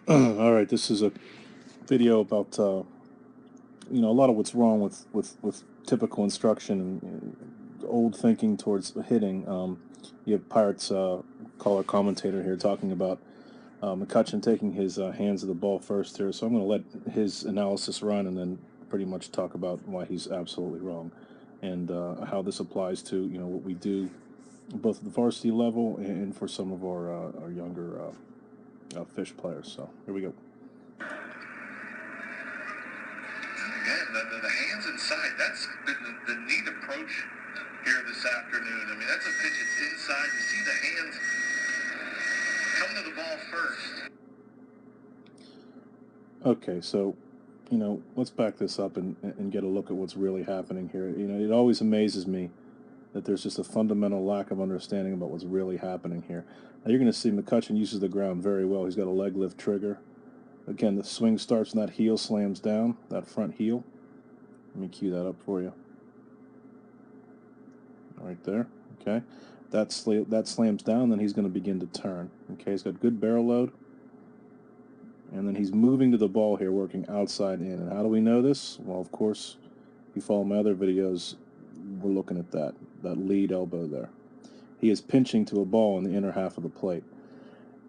All right, this is a video about a lot of what's wrong with typical instruction and old thinking towards hitting. You have Pirates caller commentator here talking about Mccutchen taking his hands of the ball first here, so I'm going to let his analysis run and then pretty much talk about why he's absolutely wrong and how this applies to what we do both at the varsity level and for some of our younger fish players. So here we go. Again, the hands inside, that's been the neat approach here this afternoon. I mean, that's a pitch that's inside. You see the hands come to the ball first. Okay, so, let's back this up and get a look at what's really happening here. It always amazes me that there's just a fundamental lack of understanding about what's really happening here. Now you're going to see Mccutchen uses the ground very well. He's got a leg lift trigger. Again, the swing starts and that heel slams down, that front heel. Let me cue that up for you. Right there, okay? That slams down, then he's going to begin to turn. Okay, he's got good barrel load. And then he's moving to the ball here, working outside in. And how do we know this? Well, of course, if you follow my other videos, we're looking at that lead elbow there. He is pinching to a ball in the inner half of the plate.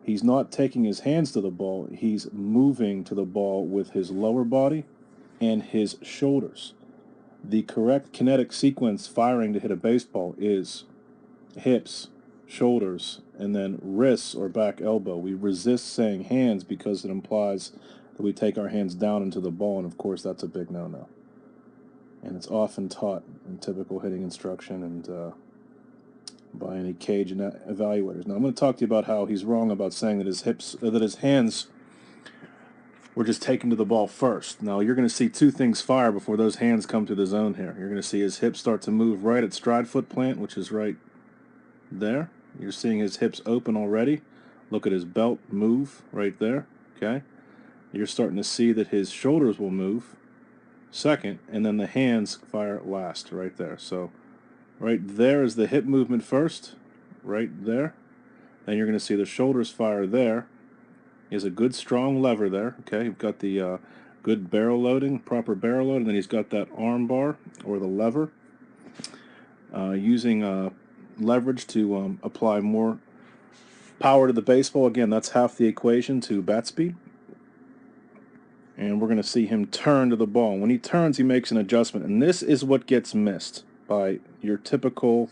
He's not taking his hands to the ball. He's moving to the ball with his lower body and his shoulders. The correct kinetic sequence firing to hit a baseball is hips, shoulders, and then wrists or back elbow. We resist saying hands because it implies that we take our hands down into the ball, and of course that's a big no-no. And it's often taught in typical hitting instruction and by any cage and evaluators. Now I'm going to talk to you about how he's wrong about saying that his hands were just taken to the ball first. Now you're going to see two things fire before those hands come to the zone here. You're going to see his hips start to move right at stride foot plant, which is right there. You're seeing his hips open already. Look at his belt move right there. Okay. You're starting to see that his shoulders will move second, and then the hands fire last right there. So right there is the hip movement first, right there. Then you're going to see the shoulders fire there. He has a good strong lever there. Okay, you've got the good barrel loading, proper barrel load, and then he's got that arm bar or the lever using leverage to apply more power to the baseball. Again, that's half the equation to bat speed. And we're going to see him turn to the ball. When he turns, he makes an adjustment. And this is what gets missed by your typical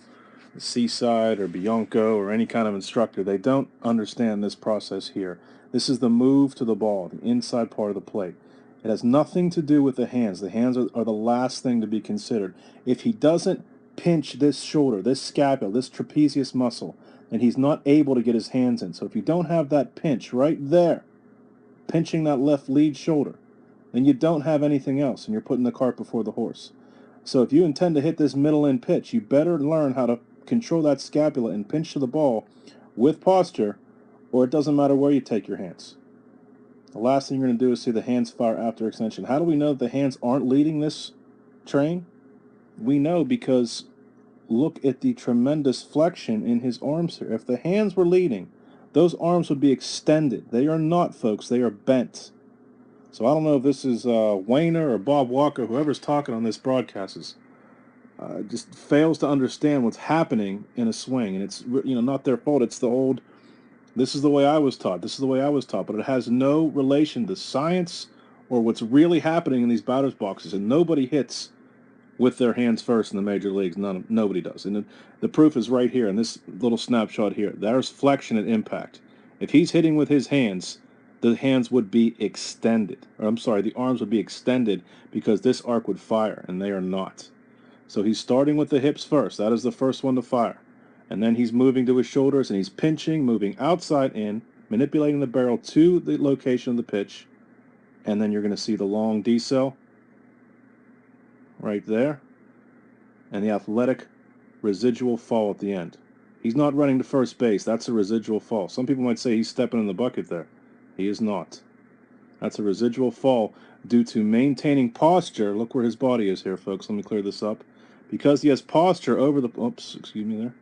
Seaside or Bianco or any kind of instructor. They don't understand this process here. This is the move to the ball, the inside part of the plate. It has nothing to do with the hands. The hands are the last thing to be considered. If he doesn't pinch this shoulder, this scapula, this trapezius muscle, then he's not able to get his hands in. So if you don't have that pinch right there, pinching that left lead shoulder, then you don't have anything else, and you're putting the cart before the horse. So if you intend to hit this middle end pitch, you better learn how to control that scapula and pinch to the ball with posture, or it doesn't matter where you take your hands. The last thing you're going to do is see the hands fire after extension. How do we know that the hands aren't leading this train? We know because look at the tremendous flexion in his arms here. If the hands were leading, those arms would be extended. They are not, folks. They are bent. So I don't know if this is Wayner or Bob Walker, whoever's talking on this broadcast is just fails to understand what's happening in a swing. And it's not their fault. It's the old, this is the way I was taught. This is the way I was taught. But it has no relation to science or what's really happening in these batter's boxes. And nobody hits with their hands first in the major leagues. Nobody does. And the proof is right here in this little snapshot here. There's flexion at impact. If he's hitting with his hands, the hands would be extended. Or I'm sorry, the arms would be extended because this arc would fire, and they are not. So he's starting with the hips first. That is the first one to fire. And then he's moving to his shoulders, and he's pinching, moving outside in, manipulating the barrel to the location of the pitch. And then you're going to see the long decel right there, and the athletic residual fall at the end. He's not running to first base. That's a residual fall. Some people might say he's stepping in the bucket there. He is not. That's a residual fall due to maintaining posture. Look where his body is here, folks. Let me clear this up. Because he has posture over excuse me there.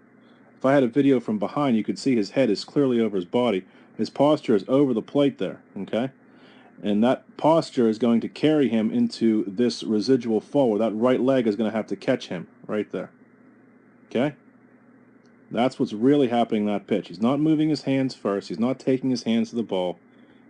If I had a video from behind, you could see his head is clearly over his body. His posture is over the plate there, okay? And that posture is going to carry him into this residual forward. That right leg is going to have to catch him right there, okay? That's what's really happening in that pitch. He's not moving his hands first. He's not taking his hands to the ball.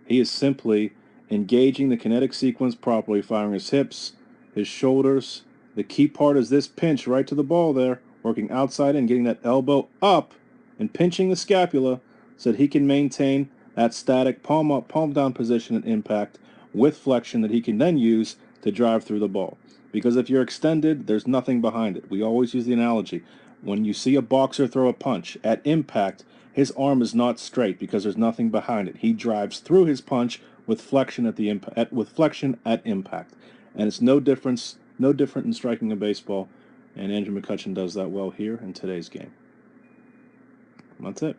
He is simply engaging the kinetic sequence properly, firing his hips, his shoulders. The key part is this pinch right to the ball there, working outside in, getting that elbow up and pinching the scapula so that he can maintain that static palm up, palm down position at impact with flexion that he can then use to drive through the ball. Because if you're extended, there's nothing behind it. We always use the analogy. When you see a boxer throw a punch, at impact, his arm is not straight because there's nothing behind it. He drives through his punch with flexion at the with flexion at impact, and it's no different in striking a baseball. And Andrew Mccutchen does that well here in today's game. That's it.